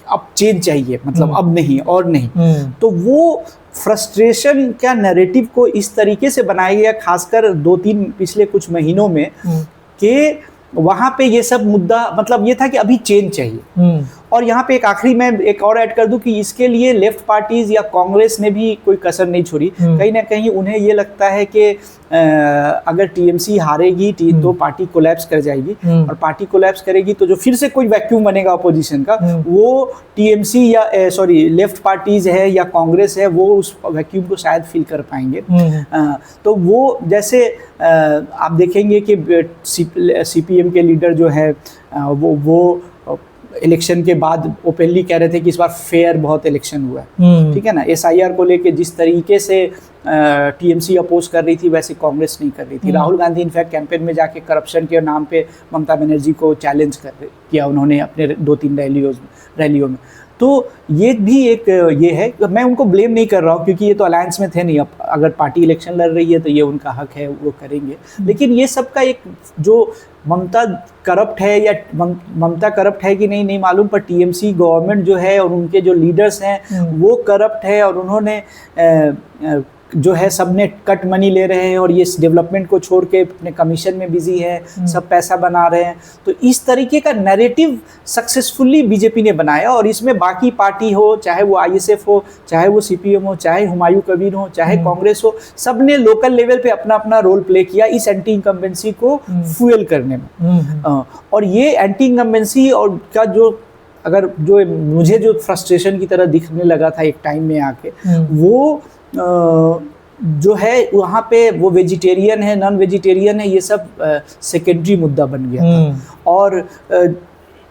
अब चेंज चाहिए, मतलब अब नहीं और नहीं, तो वो फ्रस्ट्रेशन क्या नैरेटिव को इस तरीके से बनाया गया, खासकर 2-3 पिछले कुछ महीनों में, कि वहाँ पे ये सब मुद्दा, मतलब ये था कि अभी चेंज चाहिए। और यहाँ पे एक आखिरी मैं एक और ऐड कर दूं कि इसके लिए लेफ्ट पार्टीज या कांग्रेस ने भी कोई कसर नहीं छोड़ी। कहीं ना कहीं उन्हें ये लगता है कि अगर टीएमसी हारेगी तो पार्टी कोलैप्स कर जाएगी, और पार्टी कोलैप्स करेगी तो जो फिर से कोई वैक्यूम बनेगा अपोजिशन का, वो टीएमसी या लेफ्ट पार्टीज है या कांग्रेस है, वो उस वैक्यूम को शायद फिल कर पाएंगे। तो वो जैसे आप देखेंगे कि सीपीएम के लीडर जो है वो इलेक्शन के बाद ओपनली कह रहे थे कि इस बार फेयर बहुत इलेक्शन हुआ है, ठीक है ना। एसआईआर को लेके जिस तरीके से टीएमसी अपोज कर रही थी, वैसे कांग्रेस नहीं कर रही थी। राहुल गांधी इनफैक्ट कैंपेन में जाके करप्शन के नाम पे ममता बनर्जी को चैलेंज किया उन्होंने अपने 2-3 रैलियों में। तो ये भी एक ये है, मैं उनको ब्लेम नहीं कर रहा हूँ क्योंकि ये तो अलायंस में थे नहीं। अब अगर पार्टी इलेक्शन लड़ रही है तो ये उनका हक है, वो करेंगे। लेकिन ये सब का एक जो ममता करप्ट है या ममता करप्ट है कि नहीं मालूम, पर टीएमसी गवर्नमेंट जो है और उनके जो लीडर्स हैं वो करप्ट है, और उन्होंने जो है सबने कट मनी ले रहे हैं और ये डेवलपमेंट को छोड़ के अपने कमीशन में बिजी है, सब पैसा बना रहे हैं। तो इस तरीके का नैरेटिव सक्सेसफुली बीजेपी ने बनाया, और इसमें बाकी पार्टी हो, चाहे वो आईएसएफ हो, चाहे वो सीपीएम हो, चाहे हुमायूं कबीर हो, चाहे कांग्रेस हो, सब ने लोकल लेवल पे अपना अपना रोल प्ले किया इस एंटी इनकम्बेंसी को फ्यूएल करने में। और ये एंटी इनकम्बेंसी और का जो मुझे जो फ्रस्ट्रेशन की तरह दिखने लगा था एक टाइम में आके, वो जो है वहाँ पे वो वेजिटेरियन है, नॉन वेजिटेरियन है, ये सब सेकेंडरी मुद्दा बन गया था। और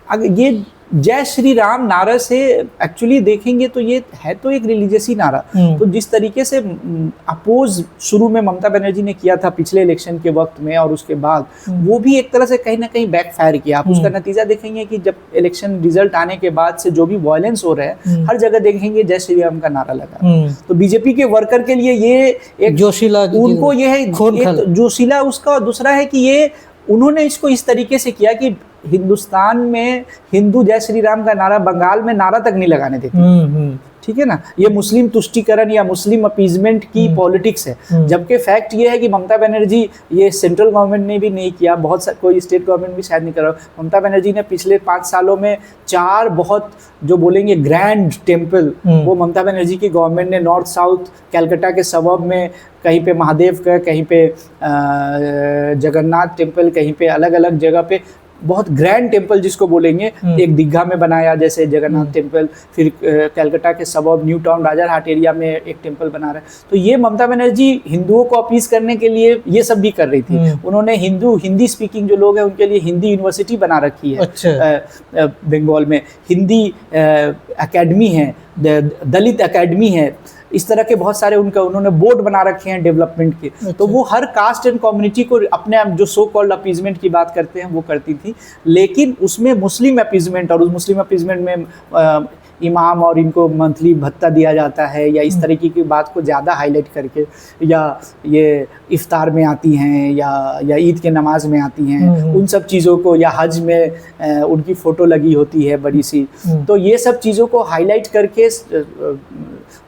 अगर ये जय श्री राम नारा से एक्चुअली देखेंगे तो ये है तो एक रिलीजियस ही नारा। तो जिस तरीके से अपोज शुरू में ममता बनर्जी ने किया था पिछले इलेक्शन के वक्त में, और उसके बाद वो भी एक तरह से कहीं ना कहीं बैकफायर किया। आप उसका नतीजा देखेंगे कि जब इलेक्शन रिजल्ट आने के बाद से जो भी वायलेंस हो रहा है, हर जगह देखेंगे जय श्री राम का नारा लगा। तो बीजेपी के वर्कर के लिए ये एक जोशीला, उनको ये है जोशीला उसका। दूसरा है कि ये उन्होंने इसको इस तरीके से किया कि हिंदुस्तान में हिंदू जय श्री राम का नारा बंगाल में नारा तक नहीं लगाने देते, ठीक है ना। ये मुस्लिम तुष्टीकरण या मुस्लिम अपीजमेंट की पॉलिटिक्स है। जबकि फैक्ट ये है कि ममता बनर्जी, ये सेंट्रल गवर्नमेंट ने भी नहीं किया, कोई स्टेट गवर्नमेंट भी शायद नहीं कर रहा। ममता बनर्जी ने पिछले 5 सालों में 4 बहुत जो बोलेंगे ग्रैंड टेम्पल, वो ममता बनर्जी की गवर्नमेंट ने नॉर्थ साउथ कलकत्ता के सबब में, कहीं पे महादेव का, कहीं पे जगन्नाथ टेम्पल, कहीं पे अलग अलग जगह पे बहुत ग्रैंड टेम्पल जिसको बोलेंगे, एक दीघा में बनाया जैसे जगन्नाथ टेम्पल, फिर कलकत्ता के सबब न्यू टाउन राजारहाट एरिया में एक टेम्पल बना रहा है। तो ये ममता बनर्जी हिंदुओं को अपीज करने के लिए ये सब भी कर रही थी। उन्होंने हिंदी स्पीकिंग जो लोग हैं उनके लिए हिंदी यूनिवर्सिटी बना रखी है। अच्छा। बंगाल में हिंदी एकेडमी है, दलित एकेडमी है, इस तरह के बहुत सारे उन्होंने बोर्ड बना रखे हैं डेवलपमेंट के। अच्छा। तो वो हर कास्ट एंड कम्युनिटी को अपने जो सो कॉल्ड अपीजमेंट की बात करते हैं वो करती थी, लेकिन उसमें मुस्लिम अपीजमेंट, और उस मुस्लिम अपीजमेंट में इमाम और इनको मंथली भत्ता दिया जाता है, या इस तरीके की बात को ज़्यादा हाईलाइट करके, या ये इफ्तार में आती हैं या ईद के नमाज में आती हैं, उन सब चीज़ों को, या हज में उनकी फ़ोटो लगी होती है बड़ी सी। तो ये सब चीज़ों को हाईलाइट करके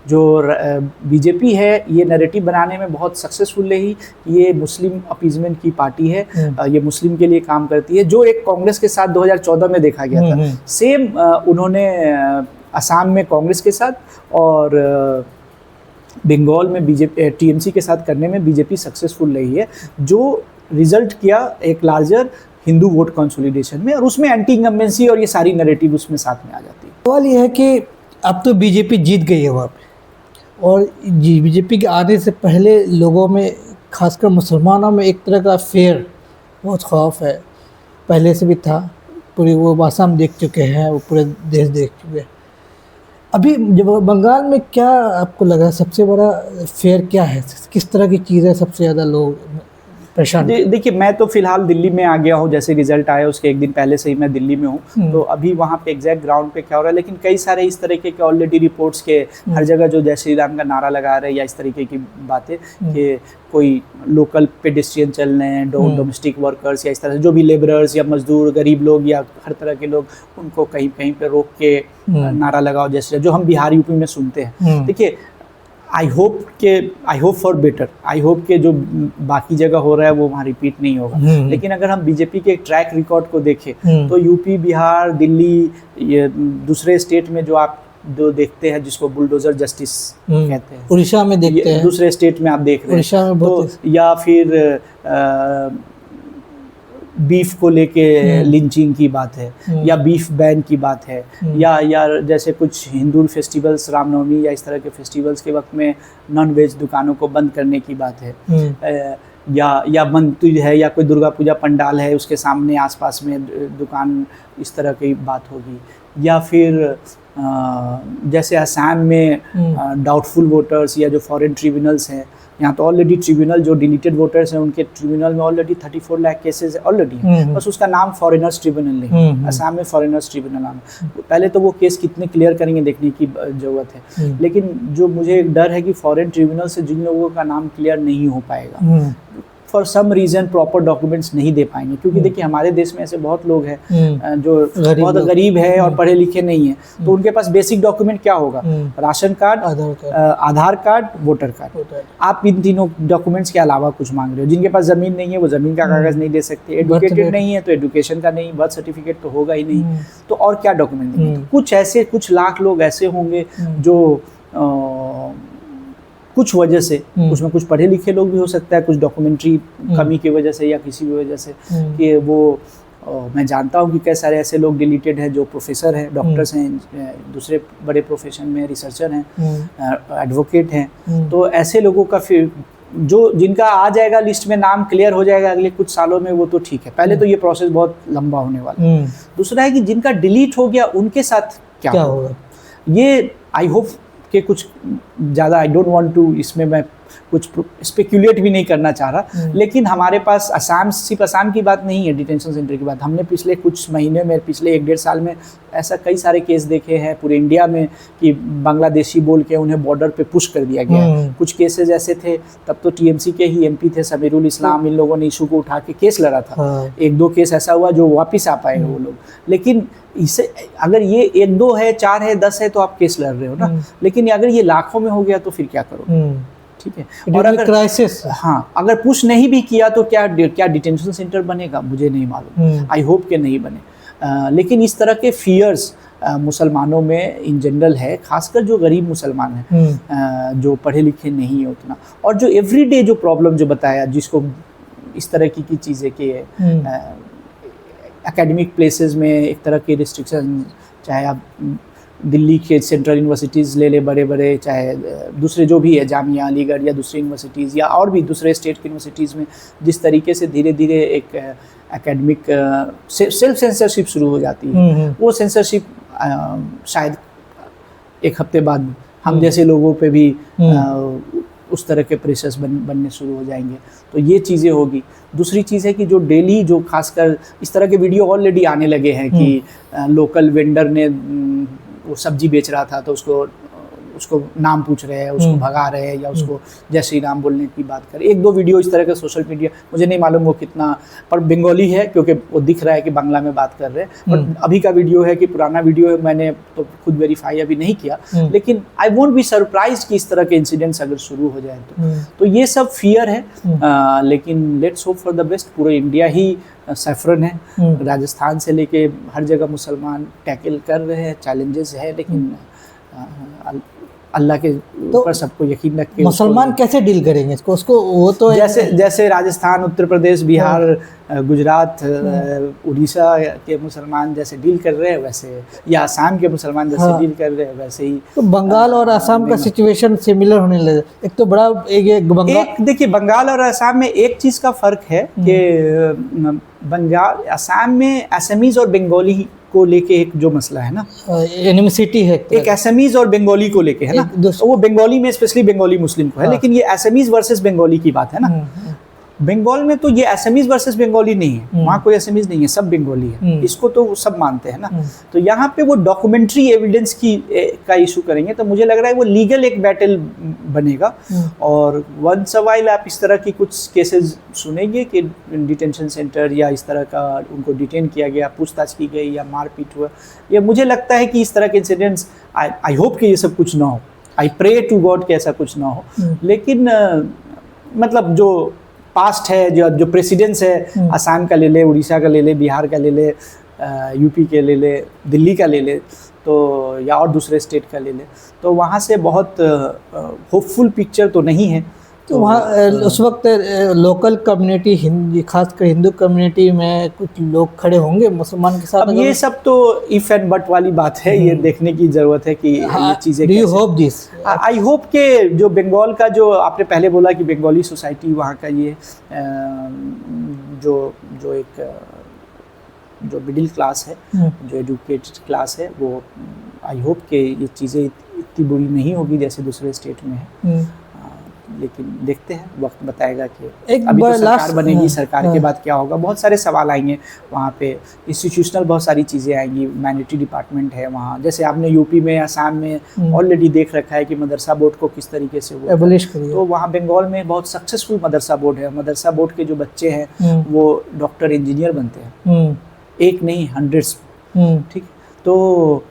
जो बीजेपी है ये नैरेटिव बनाने में बहुत सक्सेसफुल रही। ये मुस्लिम अपीजमेंट की पार्टी है, ये मुस्लिम के लिए काम करती है, जो एक कांग्रेस के साथ 2014 में देखा गया था। सेम उन्होंने असम में कांग्रेस के साथ और बंगाल में बीजेपी टीएमसी के साथ करने में बीजेपी सक्सेसफुल रही है, जो रिजल्ट किया एक लार्जर हिंदू वोट कंसोलिडेशन में, और उसमें एंटी इनकम्बेंसी और ये सारी नैरेटिव उसमें साथ में आ जाती है। सवाल ये है कि अब तो बीजेपी जीत गई है वहाँ पे, और बीजेपी के आने से पहले लोगों में, खासकर मुसलमानों में, एक तरह का फेयर, बहुत खौफ है, पहले से भी था। पूरी वो भाषा हम देख चुके हैं, वो पूरे देश देख चुके हैं। अभी जब बंगाल में क्या आपको लगा सबसे बड़ा फेयर क्या है, किस तरह की चीज़ें सबसे ज़्यादा लोग परेशान? देखिए, मैं तो फिलहाल दिल्ली में आ गया हूँ, जैसे रिजल्ट आया उसके एक दिन पहले से ही मैं दिल्ली में हूँ। तो अभी वहाँ पे एग्जैक्ट ग्राउंड पे क्या हो रहा है, लेकिन कई सारे इस तरीके के ऑलरेडी रिपोर्ट्स के हर जगह जो जय श्री राम का नारा लगा रहे हैं या इस तरीके की बातें कि कोई लोकल पेडेस्ट्रियन चल रहे हैं, डोमेस्टिक वर्कर्स या इस तरह से जो भी लेबरर्स या मजदूर, गरीब लोग या हर तरह के लोग, उनको कहीं कहीं पे रोक के नारा लगाओ जैसे जो हम बिहार यूपी में सुनते हैं। देखिए, I hope for better, I hope के जो बाकी जगह हो रहा है वो वहाँ रिपीट नहीं होगा। लेकिन अगर हम बीजेपी के ट्रैक रिकॉर्ड को देखें तो यूपी, बिहार, दिल्ली, ये दूसरे स्टेट में जो आप जो देखते हैं जिसको बुलडोजर जस्टिस कहते हैं, उड़ीसा में देखते हैं, दूसरे स्टेट में आप देख रहे हैं उड़ीसा में तो, या फिर बीफ को लेके लिंचिंग की बात है, या बीफ बैन की बात है, या जैसे कुछ हिंदू फेस्टिवल्स, रामनवमी या इस तरह के फेस्टिवल्स के वक्त में नॉन वेज दुकानों को बंद करने की बात है, या मंतुज है, या कोई दुर्गा पूजा पंडाल है उसके सामने आसपास में दुकान, इस तरह की बात होगी। या फिर जैसे असम में डाउटफुल वोटर्स या जो फॉरेन ट्रिब्यूनल्स हैं, यहाँ तो ऑलरेडी ट्रिब्यूनल जो डिलीटेड वोटर्स हैं उनके ट्रिब्यूनल में ऑलरेडी 34 लाख केसेस ऑलरेडी हैं, बस उसका नाम फॉरेनर्स ट्रिब्यूनल नहीं, असम में फॉरेनर्स ट्रिब्यूनल नाम। पहले तो वो केस कितने क्लियर करेंगे देखने की ज़रूरत है। लेकिन जो मुझे एक डर है कि फॉरेन ट्रिब्यूनल से जिन लोगों का नाम क्लियर नहीं हो पाएगा, for some reason proper documents नहीं दे पाएंगे, क्योंकि देखिए हमारे देश में ऐसे बहुत लोग हैं जो बहुत गरीब है और पढ़े लिखे नहीं हैं, तो उनके पास बेसिक डॉक्यूमेंट क्या होगा, राशन कार्ड, आधार कार्ड, वोटर कार्ड। आप इन तीनों डॉक्यूमेंट्स के अलावा कुछ मांग रहे हो। जिनके पास ज़मीन नहीं है वो ज़मीन का कागज़ नहीं दे सकते, एडुकेटेड नहीं है तो एडुकेशन का नहीं, बर्थ सर्टिफिकेट तो होगा ही नहीं, तो और क्या डॉक्यूमेंट देंगे। तो कुछ लाख लोग ऐसे होंगे जो कुछ वजह से, उसमें कुछ पढ़े लिखे लोग भी हो सकता है, कुछ डॉक्यूमेंट्री कमी की वजह से या किसी भी वजह से कि वो मैं जानता हूँ कि कई सारे ऐसे लोग डिलीटेड हैं जो प्रोफेसर हैं, डॉक्टर्स हैं, दूसरे बड़े प्रोफेशन में रिसर्चर हैं, एडवोकेट हैं। तो ऐसे लोगों का फिर जो जिनका आ जाएगा लिस्ट में, नाम क्लियर हो जाएगा अगले कुछ सालों में, वो तो ठीक है। पहले तो ये प्रोसेस बहुत लंबा होने वाला है। दूसरा है कि जिनका डिलीट हो गया उनके साथ क्या होगा। ये आई होप के कुछ ज़्यादा, आई डोंट वांट टू, इसमें मैं कुछ स्पेक्यूलेट भी नहीं करना चाह रहा, लेकिन हमारे पास असम, सिर्फ असम की बात नहीं है डिटेंशन सेंटर की बात। हमने पिछले कुछ महीने में, पिछले 1-1.5 साल में ऐसा कई सारे केस देखे हैं पूरे इंडिया में कि बांग्लादेशी बोल के उन्हें बॉर्डर पे पुश कर दिया गया। कुछ केसेस ऐसे थे, तब तो टीएमसी के ही एमपी थे समीरुल इस्लाम, इन लोगों ने इशू को उठा के केस लड़ा था। 1-2 केस ऐसा हुआ जो वापस आ पाए वो लोग। लेकिन इसे अगर ये 1-2 है, 4 है, 10 है तो आप केस लड़ रहे हो ना, लेकिन अगर ये लाखों में हो गया तो फिर क्या करो। ठीक है, और अगर क्राइसिस, हाँ, अगर पुश नहीं भी किया तो क्या डिटेंशन सेंटर बनेगा, मुझे नहीं मालूम, आई होप के नहीं बने। लेकिन इस तरह के फियर्स मुसलमानों में इन जनरल है, खासकर जो गरीब मुसलमान हैं, जो पढ़े लिखे नहीं है उतना, और जो एवरीडे जो प्रॉब्लम जो बताया, जिसको इस तरह की चीज़ें कि एकेडमिक प्लेसेस में एक तरह की रिस्ट्रिक्शन, चाहे आप दिल्ली के सेंट्रल यूनिवर्सिटीज़ ले ले बड़े बड़े, चाहे दूसरे जो भी है, जामिया अलीगढ़ या दूसरी यूनिवर्सिटीज़ या और भी दूसरे स्टेट की यूनिवर्सिटीज़ में, जिस तरीके से धीरे धीरे एक एकेडमिक सेल्फ सेंसरशिप शुरू हो जाती है, वो सेंसरशिप शायद एक हफ्ते बाद हम जैसे लोगों पे भी उस तरह के प्रेशर्स बनने शुरू हो जाएंगे। तो ये चीज़ें होगी। दूसरी चीज़ है कि जो डेली, जो खासकर इस तरह के वीडियो ऑलरेडी आने लगे हैं कि लोकल वेंडर ने वो सब्जी बेच रहा था तो उसको नाम पूछ रहे हैं, उसको भगा रहे हैं, या उसको जय श्री राम बोलने की बात करें। 1-2 वीडियो इस तरह के सोशल मीडिया, मुझे नहीं मालूम वो कितना, पर बंगाली है क्योंकि वो दिख रहा है कि बांग्ला में बात कर रहे हैं। पर अभी का वीडियो है कि पुराना वीडियो है, मैंने तो खुद वेरीफाई अभी नहीं किया, लेकिन आई वोंट बी सरप्राइज कि इस तरह के इंसिडेंट्स अगर शुरू हो जाए तो ये सब फियर है। लेकिन let's hope for the best. पूरे इंडिया ही सैफरन है, राजस्थान से लेके हर जगह मुसलमान टैकल कर रहे हैं, चैलेंजेस है, लेकिन अल्लाह के ऊपर सबको यकीन रख के मुसलमान कैसे डील करेंगे इसको, उसको वो तो जैसे राजस्थान, उत्तर प्रदेश, बिहार, गुजरात, उड़ीसा के मुसलमान जैसे डील कर रहे हैं वैसे, या आसाम के मुसलमान जैसे डील कर रहे हैं वैसे ही तो बंगाल और आसाम का सिचुएशन सिमिलर होने लगे। एक तो बड़ा देखिए बंगाल और आसाम में एक चीज़ का फ़र्क है कि बंगाल आसाम में असमीज़ और बंगाली को लेके एक जो मसला है ना, एनिमिसिटी है, एक असमीज़ और बंगाली को लेके है ना, तो वो बंगाली में स्पेशली बंगाली मुस्लिम को है, लेकिन ये असमीज़ वर्सेस बंगाली की बात है ना। बंगाल में तो ये असमीज़ वर्सेस बंगाली नहीं है, वहाँ कोई असमीज़ नहीं है, सब बंगाली है, इसको तो सब मानते हैं ना। तो यहाँ पे वो डॉक्यूमेंट्री एविडेंस का इशू करेंगे तो मुझे लग रहा है वो लीगल एक बैटल बनेगा। और वंस अ वाइल आप इस तरह की कुछ केसेस सुनेंगे कि डिटेंशन सेंटर या इस तरह का उनको डिटेन किया गया, पूछताछ की गई या मारपीट हुआ, या मुझे लगता है कि इस तरह के इंसिडेंट्स, आई होप कि ये सब कुछ ना हो, आई प्रे टू गॉड कि ऐसा कुछ ना हो। लेकिन मतलब जो पास्ट है, जो प्रेसिडेंस है, असम का ले ले, उड़ीसा का ले ले, बिहार का ले ले, यूपी के ले ले, दिल्ली का ले ले, तो या और दूसरे स्टेट का ले ले, तो वहाँ से बहुत होपफुल पिक्चर तो नहीं है। तो वहाँ उस वक्त लोकल कम्युनिटी, खासकर हिंदू कम्युनिटी में कुछ लोग खड़े होंगे मुसलमान के साथ। अब ये सब तो इफ एंड बट वाली बात है, ये देखने की ज़रूरत है कि ये चीज़ें। Do you hope this? I hope के जो बंगाल का, जो आपने पहले बोला कि बंगाली सोसाइटी वहाँ का, ये जो मिडिल क्लास है, जो एजुकेटेड क्लास है, वो आई होप कि ये चीज़ें इतनी बुरी नहीं होगी जैसे दूसरे स्टेट में है। लेकिन देखते हैं, वक्त बताएगा कि अभी तो सरकार बनेगी, सरकार के बाद क्या होगा। बहुत सारे सवाल आएंगे वहाँ पे, इंस्टीट्यूशनल बहुत सारी चीज़ें आएंगी, मैनिटरी डिपार्टमेंट है वहाँ, जैसे आपने यूपी में, आसाम में ऑलरेडी देख रखा है कि मदरसा बोर्ड को किस तरीके से वो एबॉलिश करिए। तो वहाँ बंगाल में बहुत सक्सेसफुल मदरसा बोर्ड है। मदरसा बोर्ड के जो बच्चे हैं वो डॉक्टर इंजीनियर बनते हैं, एक नहीं, हंड्रेड्स, ठीक। तो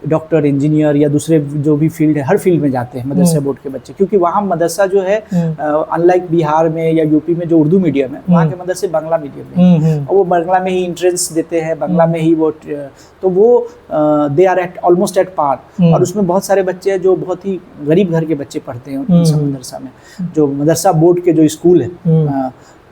डॉक्टर, इंजीनियर या दूसरे जो भी फील्ड है, हर फील्ड में जाते हैं मदरसा बोर्ड के बच्चे, क्योंकि वहाँ मदरसा जो है अनलाइक बिहार में या यूपी में जो उर्दू मीडियम है, वहाँ के मदरसे बांग्ला मीडियम में, और वो बांग्ला में ही एंट्रेंस देते हैं, बांग्ला में ही वो, तो वो they are at almost at par. और उसमें बहुत सारे बच्चे हैं जो बहुत ही गरीब घर के बच्चे पढ़ते हैं उन मदरसा में, जो मदरसा बोर्ड के जो स्कूल है,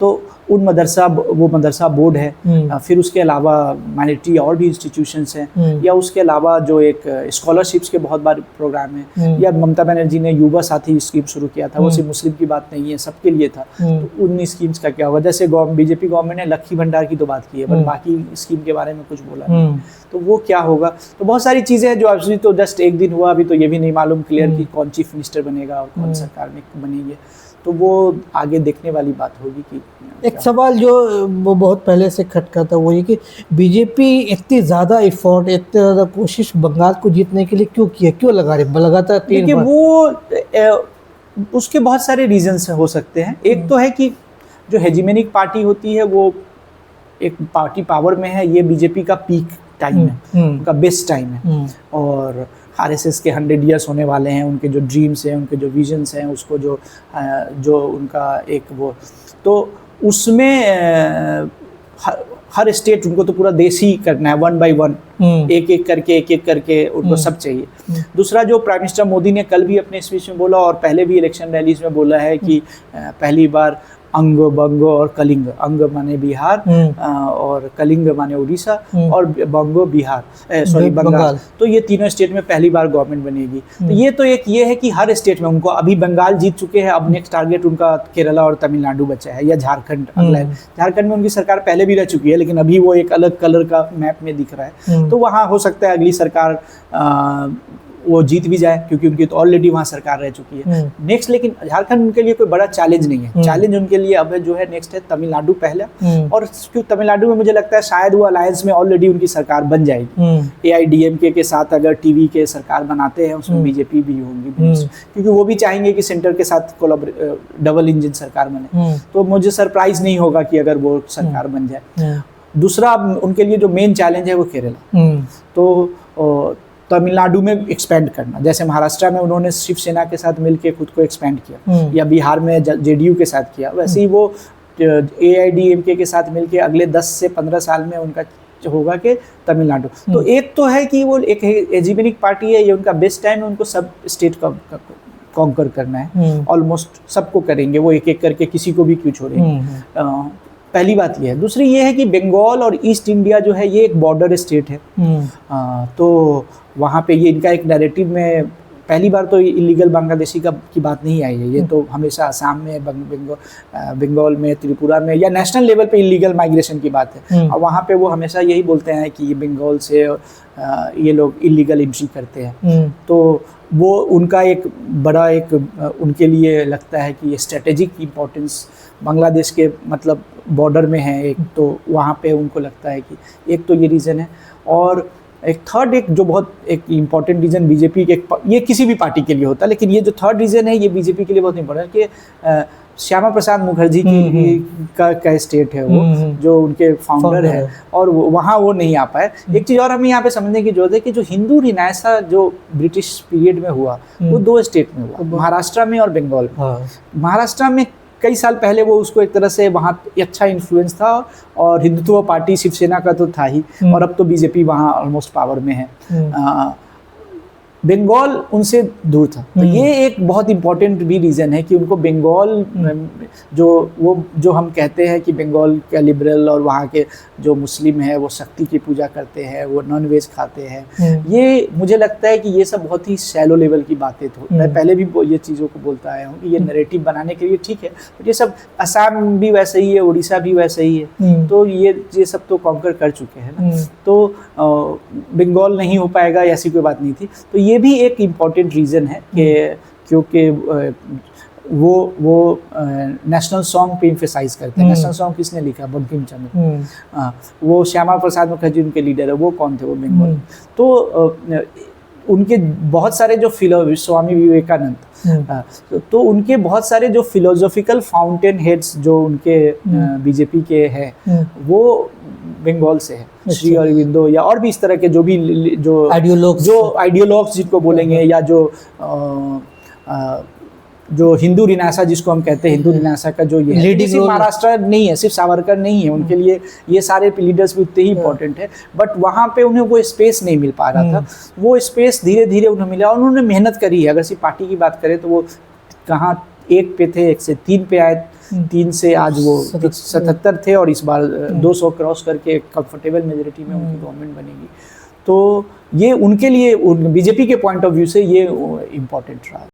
तो उन वो मदरसा बोर्ड है। फिर उसके अलावा माइनॉरिटी और भी इंस्टीट्यूशंस हैं, या उसके अलावा जो एक स्कॉलरशिप्स के बहुत बार प्रोग्राम है, या ममता बनर्जी ने युवा साथी स्कीम शुरू किया था, वो सिर्फ मुस्लिम की बात नहीं है, सबके लिए था। तो उन स्कीम्स का क्या होगा? जैसे बीजेपी गवर्नमेंट ने लक्ष्मी भंडार की तो बात की है, पर बाकी स्कीम के बारे में कुछ बोला नहीं, तो वो क्या होगा? तो बहुत सारी चीज़ें हैं जो अभी तो जस्ट एक दिन हुआ, अभी तो ये भी नहीं मालूम क्लियर कि कौन चीफ मिनिस्टर बनेगा और कौन सरकार में बनेगी, तो वो आगे देखने वाली बात होगी कि। एक सवाल जो वो बहुत पहले से खटका था, वो ये कि बीजेपी इतनी ज़्यादा एफर्ट, इतनी ज़्यादा कोशिश बंगाल को जीतने के लिए क्यों किया, क्यों लगा रहे लगातार 3 बार? वो उसके बहुत सारे रीजंस हो सकते हैं। एक तो है कि जो हेजिमेनिक पार्टी होती है, वो एक पार्टी पावर में है, ये बीजेपी का पीक टाइम है, उनका बेस्ट टाइम है, और आरएसएस के 100 ईयर्स होने वाले हैं, उनके जो ड्रीम्स हैं, उनके जो विजन्स हैं, उसको जो उनका एक वो, तो उसमें हर स्टेट उनको तो पूरा देश ही करना है, 1 by 1, एक एक करके उनको सब चाहिए। दूसरा, जो प्राइम मिनिस्टर मोदी ने कल भी अपने स्पीच में बोला और पहले भी इलेक्शन रैलीज में बोला है कि पहली बार अंग, बंगो और कलिंग, अंग माने बिहार और कलिंग माने उड़ीसा, और बंगो बंगाल, तो ये तीनों स्टेट में पहली बार गवर्नमेंट बनेगी। तो ये तो एक ये है कि हर स्टेट में उनको, अभी बंगाल जीत चुके हैं, अब नेक्स्ट टारगेट उनका केरला और तमिलनाडु बचा है, या झारखंड अगला है। झारखंड में उनकी सरकार पहले भी रह चुकी है, लेकिन अभी वो एक अलग कलर का मैप में दिख रहा है, तो वहाँ हो सकता है अगली सरकार वो जीत भी जाए, क्योंकि उनकी तो ऑलरेडी वहाँ सरकार रह चुकी है नेक्स्ट। लेकिन झारखंड उनके लिए कोई बड़ा चैलेंज नहीं है, चैलेंज उनके लिए अब जो है नेक्स्ट है तमिलनाडु पहला, और क्योंकि तमिलनाडु में मुझे लगता है शायद वो अलायंस में ऑलरेडी उनकी सरकार बन जाएगी, AIDMK के साथ अगर टीवी के सरकार बनाते हैं, उसमें बीजेपी भी होंगी, क्योंकि वो भी चाहेंगे कि सेंटर के साथ डबल इंजन सरकार बने, तो मुझे सरप्राइज नहीं होगा कि अगर वो सरकार बन जाए। दूसरा उनके लिए जो मेन चैलेंज है वो केरला, तो तमिलनाडु में एक्सपेंड करना, जैसे महाराष्ट्र में उन्होंने शिवसेना के साथ मिलकर खुद को एक्सपेंड किया, या बिहार में JDU के साथ किया, वैसे ही वो AIDMK के साथ मिलकर अगले 10 से 15 साल में उनका होगा कि तमिलनाडु। तो एक तो है कि वो एक हेजिमेनिक पार्टी है, ये उनका बेस्ट टाइम है, उनको सब स्टेट कॉन्कर करना है, ऑलमोस्ट सबको करेंगे, वो एक एक करके किसी को भी क्यों छोड़ेंगे। पहली बात ये है। दूसरी ये है कि बंगाल और ईस्ट इंडिया जो है ये एक बॉर्डर स्टेट है, तो वहाँ पे ये इनका एक नैरेटिव में पहली बार तो इलीगल बांग्लादेशी की बात नहीं आई है, ये तो हमेशा असम में, बंगाल में, त्रिपुरा में या नेशनल लेवल पे इलीगल माइग्रेशन की बात है। और वहाँ पे वो हमेशा यही बोलते हैं कि ये बंगाल से ये लोग इलीगल एंट्री करते हैं। तो वो उनका एक बड़ा एक उनके लिए लगता है कि ये स्ट्रेटेजिक इम्पोर्टेंस बांग्लादेश के मतलब बॉर्डर में है एक, तो वहाँ पे उनको लगता है कि एक तो ये रीज़न है। और एक थर्ड एक जो बहुत एक इम्पॉर्टेंट रीज़न बीजेपी के, ये किसी भी पार्टी के लिए होता है, लेकिन ये जो थर्ड रीज़न है ये बीजेपी के लिए बहुत इम्पोर्टेंट है कि श्यामा प्रसाद मुखर्जी की का स्टेट है वो, जो उनके फाउंडर है, और वहाँ वो नहीं आ पाए। एक चीज़ और हमें यहाँ पे समझने की जरूरत है कि जो हिंदू रिनायसा जो ब्रिटिश पीरियड में हुआ वो 2 स्टेट में हुआ, महाराष्ट्र में और बंगाल में। महाराष्ट्र में कई साल पहले वो उसको एक तरह से वहाँ अच्छा इन्फ्लुएंस था, और हिंदुत्व पार्टी शिवसेना का तो था ही, और अब तो बीजेपी वहाँ ऑलमोस्ट पावर में है। बंगाल उनसे दूर था, तो ये एक बहुत इंपॉर्टेंट भी रीज़न है कि उनको बंगाल जो हम कहते हैं कि बंगाल का लिबरल और वहाँ के जो मुस्लिम है वो शक्ति की पूजा करते हैं, वो नॉन वेज खाते हैं, ये मुझे लगता है कि ये सब बहुत ही शैलो लेवल की बातें थी। मैं पहले भी ये चीज़ों को बोलता आया हूँ कि ये नैरेटिव बनाने के लिए ठीक है, बट ये सब असम भी वैसे ही है, उड़ीसा भी वैसे ही है, तो ये सब तो कॉन्कर कर चुके हैं ना, तो बंगाल नहीं हो पाएगा ऐसी कोई बात नहीं थी। तो ये भी एक इम्पॉर्टेंट रीज़न है कि क्योंकि वो नेशनल सॉन्ग पे इम्फेसाइज करते हैं। नेशनल सॉन्ग किसने लिखा? बंकिम चंद्र। वो श्यामा प्रसाद मुखर्जी उनके लीडर है, वो कौन थे? वो बंगाल। तो उनके बहुत सारे जो स्वामी विवेकानंद, तो उनके बहुत सारे जो फिलोसॉफिकल फाउंटेन हेड्स जो उनके बीजेपी के हैं वो बंगाल से है। श्री अरविंदो या और भी इस तरह के जो भी जो आइडियोलॉग्स जिनको बोलेंगे, या जो हिंदू रिनासा जिसको हम कहते हैं, हिंदू रिनासा का जो ये है, सिर्फ महाराष्ट्र नहीं है, सिर्फ सावरकर नहीं है, उनके लिए ये सारे लीडर्स भी उतने ही इंपॉर्टेंट है, बट वहाँ पे उन्हें वो स्पेस नहीं मिल पा रहा था। वो स्पेस धीरे धीरे उन्हें मिला, और उन्होंने मेहनत करी है। अगर सिर्फ पार्टी की बात करें तो वो कहाँ 1 पे थे, 1 से 3 पे आए, 3 से आज वो 77 थे, और इस बार 200 क्रॉस करके कंफर्टेबल मेजोरिटी में उनकी गवर्नमेंट बनेगी। तो ये उनके लिए बीजेपी के पॉइंट ऑफ व्यू से ये इम्पोर्टेंट रहा।